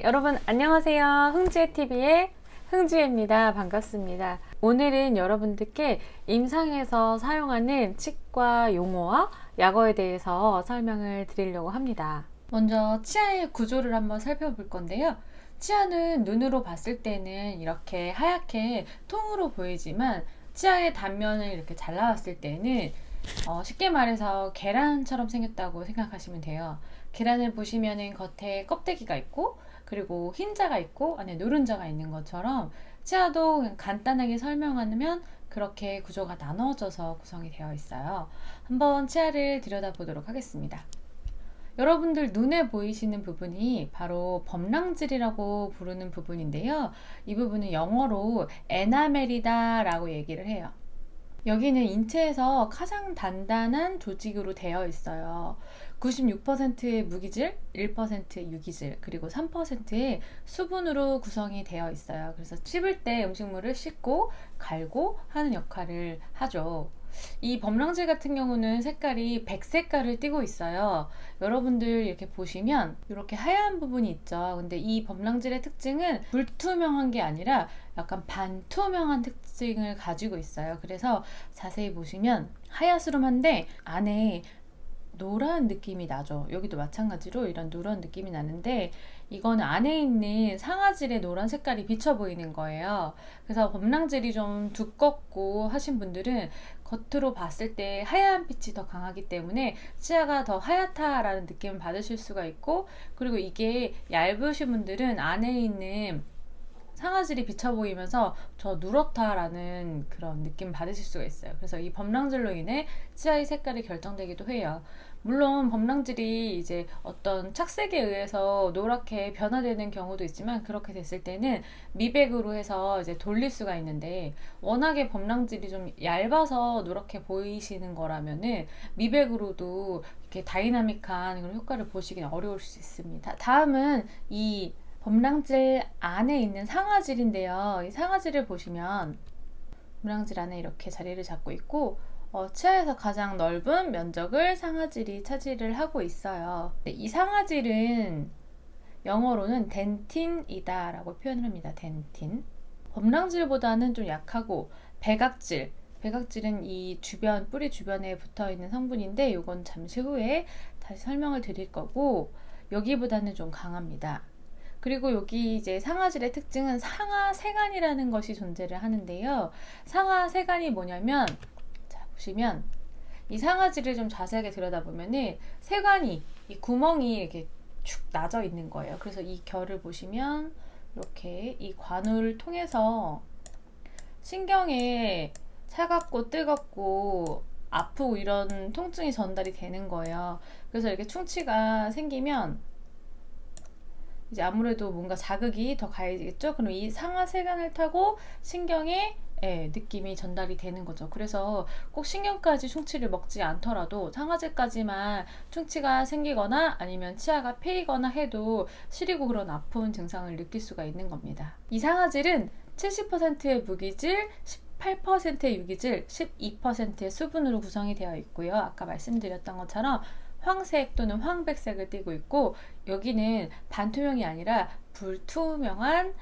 여러분 안녕하세요. 흥지의TV의 흥지혜입니다. 반갑습니다. 오늘은 여러분들께 임상에서 사용하는 치과 용어와 약어에 대해서 설명을 드리려고 합니다. 먼저 치아의 구조를 한번 살펴볼 건데요. 치아는 눈으로 봤을 때는 이렇게 하얗게 통으로 보이지만 치아의 단면을 이렇게 잘라봤을 때는 쉽게 말해서 계란처럼 생겼다고 생각하시면 돼요. 계란을 보시면은 겉에 껍데기가 있고 그리고 흰자가 있고 안에 노른자가 있는 것처럼 치아도 그냥 간단하게 설명하면 그렇게 구조가 나눠져서 구성이 되어 있어요. 한번 치아를 들여다보도록 하겠습니다. 여러분들 눈에 보이시는 부분이 바로 범랑질이라고 부르는 부분인데요. 이 부분은 영어로 에나멜이다 라고 얘기를 해요. 여기는 인체에서 가장 단단한 조직으로 되어 있어요. 96%의 무기질, 1%의 유기질, 그리고 3%의 수분으로 구성이 되어 있어요. 그래서 씹을 때 음식물을 씹고 갈고 하는 역할을 하죠. 이 범랑질 같은 경우는 색깔이 백색깔을 띠고 있어요. 여러분들 이렇게 보시면 이렇게 하얀 부분이 있죠. 근데 이 범랑질의 특징은 불투명한 게 아니라 약간 반투명한 특징을 가지고 있어요. 그래서 자세히 보시면 하야스름한데 안에 노란 느낌이 나죠. 여기도 마찬가지로 이런 누런 느낌이 나는데 이거는 안에 있는 상아질의 노란 색깔이 비쳐 보이는 거예요. 그래서 범랑질이 좀 두껍고 하신 분들은 겉으로 봤을 때 하얀 빛이 더 강하기 때문에 치아가 더 하얗다라는 느낌을 받으실 수가 있고, 그리고 이게 얇으신 분들은 안에 있는 상아질이 비쳐 보이면서 저 누렇다라는 그런 느낌 받으실 수가 있어요. 그래서 이 범랑질로 인해 치아의 색깔이 결정되기도 해요. 물론 범랑질이 이제 어떤 착색에 의해서 노랗게 변화되는 경우도 있지만, 그렇게 됐을 때는 미백으로 해서 이제 돌릴 수가 있는데, 워낙에 범랑질이 좀 얇아서 노랗게 보이시는 거라면은 미백으로도 이렇게 다이나믹한 그런 효과를 보시기는 어려울 수 있습니다. 다음은 이 범랑질 안에 있는 상아질인데요. 이 상아질을 보시면 범랑질 안에 이렇게 자리를 잡고 있고, 치아에서 가장 넓은 면적을 상아질이 차지를 하고 있어요. 이 상아질은 영어로는 덴틴이다 라고 표현을 합니다. 덴틴. 범랑질보다는 좀 약하고 백악질. 백악질은 이 주변, 뿌리 주변에 붙어 있는 성분인데 이건 잠시 후에 다시 설명을 드릴 거고, 여기보다는 좀 강합니다. 그리고 여기 이제 상아질의 특징은 상아세간이라는 것이 존재를 하는데요. 상아세간이 뭐냐면, 자 보시면 이 상아질을 좀 자세하게 들여다보면은 세간이, 이 구멍이 이렇게 축 나져 있는 거예요. 그래서 이 결을 보시면 이렇게 이 관을 통해서 신경에 차갑고 뜨겁고 아프고 이런 통증이 전달이 되는 거예요. 그래서 이렇게 충치가 생기면 이제 아무래도 뭔가 자극이 더 가해지겠죠. 그럼 이 상하세간을 타고 신경에 느낌이 전달이 되는 거죠. 그래서 꼭 신경까지 충치를 먹지 않더라도 상하제까지만 충치가 생기거나 아니면 치아가 패이거나 해도 시리고 그런 아픈 증상을 느낄 수가 있는 겁니다. 이 상아질은 70%의 무기질, 18%의 유기질, 12%의 수분으로 구성이 되어 있고요. 아까 말씀드렸던 것처럼 황색 또는 황백색을 띠고 있고, 여기는 반투명이 아니라 불투명한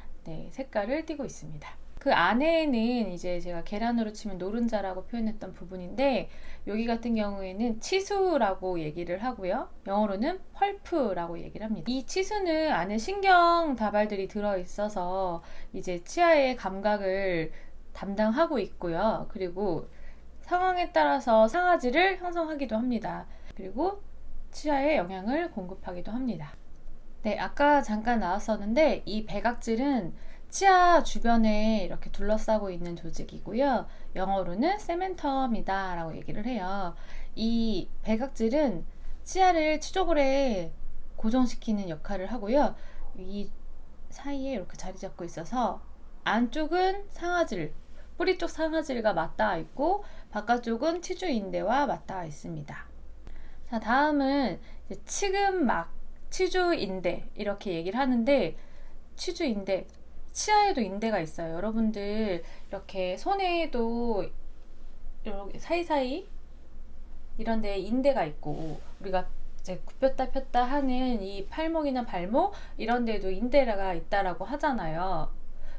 색깔을 띠고 있습니다. 그 안에는 이제 제가 계란으로 치면 노른자라고 표현했던 부분인데, 여기 같은 경우에는 치수라고 얘기를 하고요. 영어로는 펄프라고 얘기를 합니다. 이 치수는 안에 신경 다발들이 들어있어서 이제 치아의 감각을 담당하고 있고요. 그리고 상황에 따라서 상아질을 형성하기도 합니다. 그리고 치아에 영양을 공급하기도 합니다. 네, 아까 잠깐 나왔었는데 이 백악질은 치아 주변에 이렇게 둘러싸고 있는 조직이고요. 영어로는 세멘텀이다 라고 얘기를 해요. 이 백악질은 치아를 치조골에 고정시키는 역할을 하고요. 이 사이에 이렇게 자리 잡고 있어서 안쪽은 상아질, 뿌리 쪽 상아질과 맞닿아 있고 바깥쪽은 치주인대와 맞닿아 있습니다. 자, 다음은 이제 치근막, 치주인대 이렇게 얘기를 하는데, 치주인대, 치아에도 인대가 있어요. 여러분들 이렇게 손에도 이렇게 사이사이 이런 데 인대가 있고, 우리가 이제 굽혔다 폈다 하는 이 팔목이나 발목 이런 데도 인대가 있다라고 하잖아요.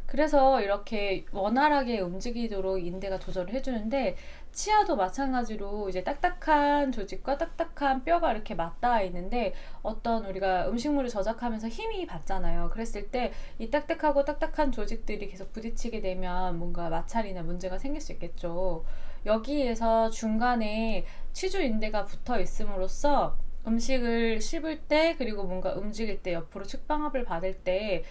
그래서 이렇게 원활하게 움직이도록 인대가 조절을 해주는데, 치아도 마찬가지로 이제 딱딱한 조직과 딱딱한 뼈가 이렇게 맞닿아 있는데, 어떤 우리가 음식물을 저작하면서 힘이 받잖아요. 그랬을 때 이 딱딱하고 딱딱한 조직들이 계속 부딪히게 되면 뭔가 마찰이나 문제가 생길 수 있겠죠. 여기에서 중간에 치주인대가 붙어 있음으로써 음식을 씹을 때, 그리고 뭔가 움직일 때, 옆으로 측방압을 받을 때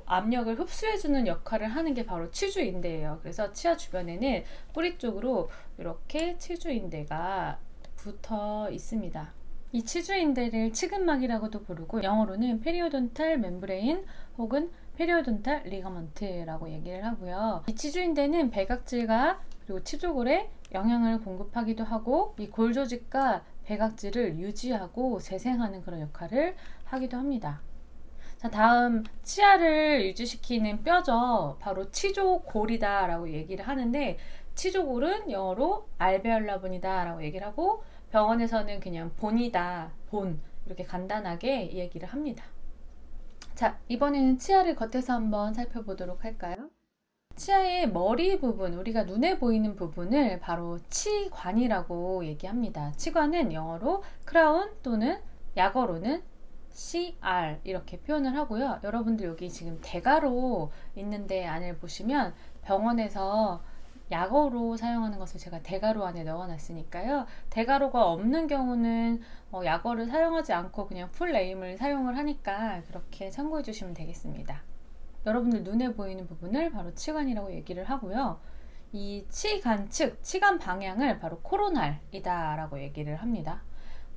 압력을 흡수해주는 역할을 하는 게 바로 치주인대예요. 그래서 치아 주변에는 뿌리 쪽으로 이렇게 치주인대가 붙어 있습니다. 이 치주인대를 치근막이라고도 부르고, 영어로는 페리오돈탈 멤브레인 혹은 페리오돈탈 리가먼트라고 얘기를 하고요. 이 치주인대는 배각질과 그리고 치조골에 영양을 공급하기도 하고, 이 골 조직과 배각질을 유지하고 재생하는 그런 역할을 하기도 합니다. 자, 다음 치아를 유지시키는 뼈죠. 바로 치조골이다 라고 얘기를 하는데, 치조골은 영어로 알베올라본이다 라고 얘기를 하고, 병원에서는 그냥 본이다, 본, 이렇게 간단하게 얘기를 합니다. 자, 이번에는 치아를 겉에서 한번 살펴보도록 할까요? 치아의 머리 부분, 우리가 눈에 보이는 부분을 바로 치관이라고 얘기합니다. 치관은 영어로 크라운 또는 약어로는 CR 이렇게 표현을 하고요. 여러분들 여기 지금 대가로 있는데 안을 보시면 병원에서 약어로 사용하는 것을 제가 대가로 안에 넣어놨으니까요. 대가로가 없는 경우는 약어를 사용하지 않고 그냥 풀네임을 사용을 하니까 그렇게 참고해 주시면 되겠습니다. 여러분들 눈에 보이는 부분을 바로 치관이라고 얘기를 하고요. 이 치간 측, 치간 방향을 바로 코로날이다 라고 얘기를 합니다.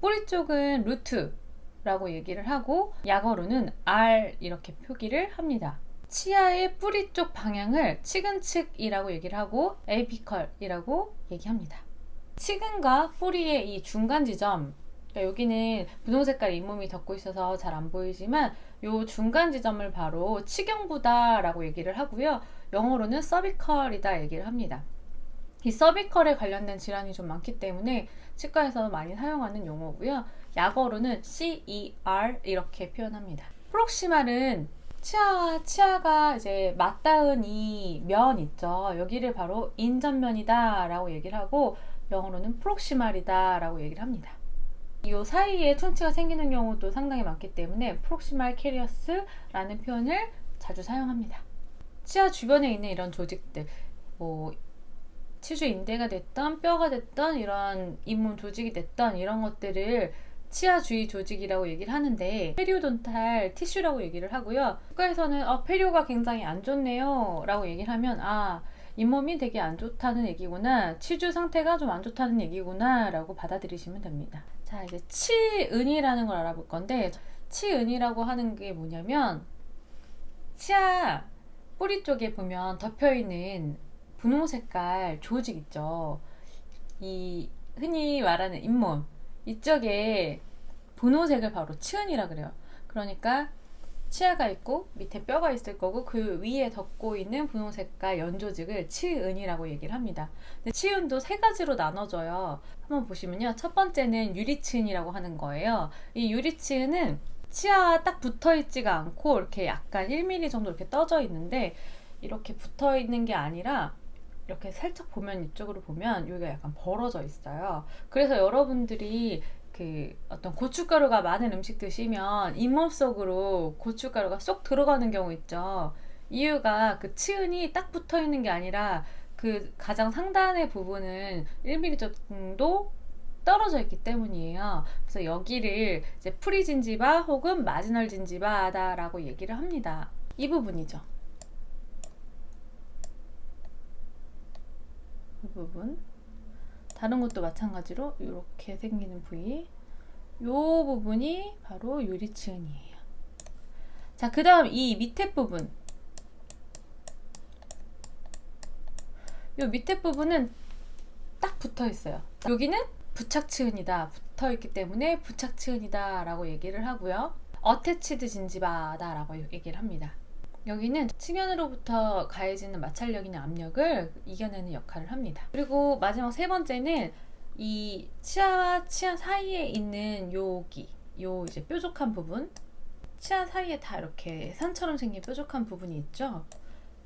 뿌리 쪽은 루트 라고 얘기를 하고, 약어로는 R 이렇게 표기를 합니다. 치아의 뿌리 쪽 방향을 치근측이라고 얘기를 하고, 에이피컬이라고 얘기합니다. 치근과 뿌리의 이 중간 지점, 그러니까 여기는 분홍 색깔 잇몸이 덮고 있어서 잘 안 보이지만 이 중간 지점을 바로 치경부다 라고 얘기를 하고요. 영어로는 서비컬이다 얘기를 합니다. 이 서비컬에 관련된 질환이 좀 많기 때문에 치과에서 많이 사용하는 용어고요. 약어로는 CER 이렇게 표현합니다. 프록시말은 치아와 치아가 이제 맞닿은 이 면 있죠. 여기를 바로 인전면이다 라고 얘기를 하고, 영어로는 프록시말이다 라고 얘기를 합니다. 이 사이에 퉁치가 생기는 경우도 상당히 많기 때문에 프록시말 캐리어스라는 표현을 자주 사용합니다. 치아 주변에 있는 이런 조직들, 치주 인대가 됐던 뼈가 됐던 이런 잇몸 조직이 됐던 이런 것들을 치아 주위 조직이라고 얘기를 하는데, 페리오돈탈 티슈라고 얘기를 하고요. 치과에서는 페리오가 굉장히 안 좋네요 라고 얘기를 하면, 잇몸이 되게 안 좋다는 얘기구나, 치주 상태가 좀 안 좋다는 얘기구나 라고 받아들이시면 됩니다. 자, 이제 치은이라는 걸 알아볼 건데, 치은이라고 하는 게 뭐냐면, 치아 뿌리 쪽에 보면 덮여있는 분홍 색깔 조직 있죠. 이 흔히 말하는 잇몸 이쪽에 분홍색을 바로 치은이라 그래요. 그러니까 치아가 있고 밑에 뼈가 있을 거고, 그 위에 덮고 있는 분홍 색깔 연조직을 치은이라고 얘기를 합니다. 근데 치은도 세 가지로 나눠져요. 한번 보시면요. 첫 번째는 유리치은이라고 하는 거예요. 이 유리치은은 치아와 딱 붙어 있지가 않고 이렇게 약간 1mm 정도 이렇게 떠져 있는데, 이렇게 붙어 있는 게 아니라 이렇게 살짝 보면, 이쪽으로 보면 여기가 약간 벌어져 있어요. 그래서 여러분들이 그 어떤 고춧가루가 많은 음식 드시면 잇몸 속으로 고춧가루가 쏙 들어가는 경우 있죠. 이유가 그 치은이 딱 붙어 있는 게 아니라 그 가장 상단의 부분은 1mm 정도 떨어져 있기 때문이에요. 그래서 여기를 이제 프리진지바 혹은 마지널 진지바다라고 얘기를 합니다. 이 부분이죠. 이 부분. 다른 것도 마찬가지로 이렇게 생기는 부위, 이 부분이 바로 유리치은이에요. 자, 그 다음 이 밑에 부분, 이 밑에 부분은 딱 붙어 있어요. 여기는 부착치은이다, 붙어 있기 때문에 부착치은이다 라고 얘기를 하고요. 어태치드 진지바다 라고 얘기를 합니다. 여기는 측면으로부터 가해지는 마찰력이나 압력을 이겨내는 역할을 합니다. 그리고 마지막 세 번째는 이 치아와 치아 사이에 있는 여기, 요 이제 뾰족한 부분, 치아 사이에 다 이렇게 산처럼 생긴 뾰족한 부분이 있죠.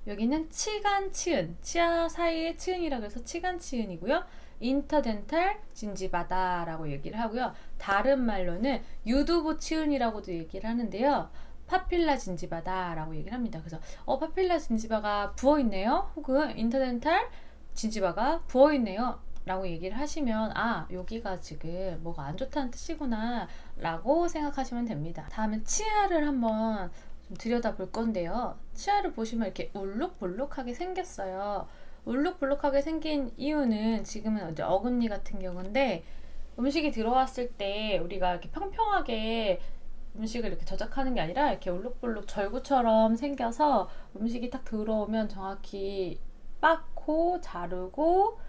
여기는 치간 치은, 치아 사이의 치은이라고 해서 치간 치은이고요. 인터덴탈 진지바다라고 얘기를 하고요. 다른 말로는 유두부 치은이라고도 얘기를 하는데요. 파필라 진지바다라고 얘기를 합니다. 그래서 파필라 진지바가 부어있네요. 혹은 인터덴탈 진지바가 부어있네요 라고 얘기를 하시면 여기가 지금 뭐가 안 좋다는 뜻이구나 라고 생각하시면 됩니다. 다음은 치아를 한번 좀 들여다볼 건데요. 치아를 보시면 이렇게 울룩불룩하게 생겼어요. 울룩불룩하게 생긴 이유는 지금은 이제 어금니 같은 경우인데, 음식이 들어왔을 때 우리가 이렇게 평평하게 음식을 이렇게 저작하는 게 아니라 이렇게 울룩불룩 절구처럼 생겨서 음식이 딱 들어오면 정확히 빻고 자르고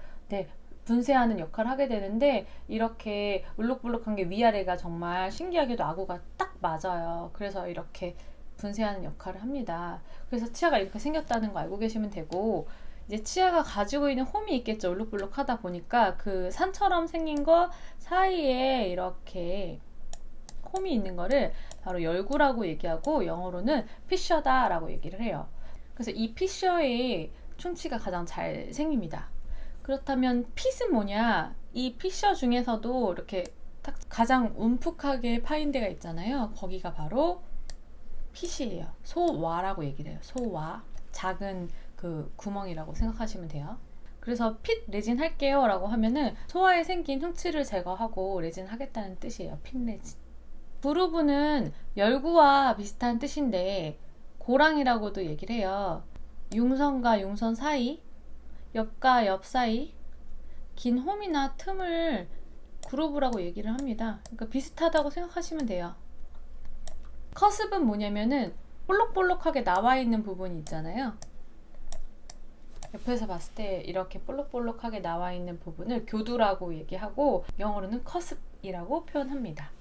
분쇄하는 역할을 하게 되는데, 이렇게 울룩불룩한 게 위아래가 정말 신기하게도 아구가 딱 맞아요. 그래서 이렇게 분쇄하는 역할을 합니다. 그래서 치아가 이렇게 생겼다는 거 알고 계시면 되고, 이제 치아가 가지고 있는 홈이 있겠죠. 울룩불룩 하다 보니까 그 산처럼 생긴 거 사이에 이렇게 홈이 있는 거를 바로 열구라고 얘기하고, 영어로는 피셔다 라고 얘기를 해요. 그래서 이 피셔의 충치가 가장 잘 생깁니다. 그렇다면 핏은 뭐냐? 이 피셔 중에서도 이렇게 딱 가장 움푹하게 파인 데가 있잖아요. 거기가 바로 핏이에요. 소와라고 얘기를 해요. 소와. 작은 그 구멍이라고 생각하시면 돼요. 그래서 핏 레진 할게요 라고 하면은 소화에 생긴 흉치를 제거하고 레진 하겠다는 뜻이에요. 핏 레진. 부루브는 열구와 비슷한 뜻인데 고랑이라고도 얘기를 해요. 융선과 융선 사이, 옆과 옆 사이 긴 홈이나 틈을 그루브라고 얘기를 합니다. 그러니까 비슷하다고 생각하시면 돼요. 커습은 뭐냐면은 볼록볼록하게 나와 있는 부분이 있잖아요. 옆에서 봤을 때 이렇게 볼록볼록하게 나와 있는 부분을 교두라고 얘기하고, 영어로는 커습이라고 표현합니다.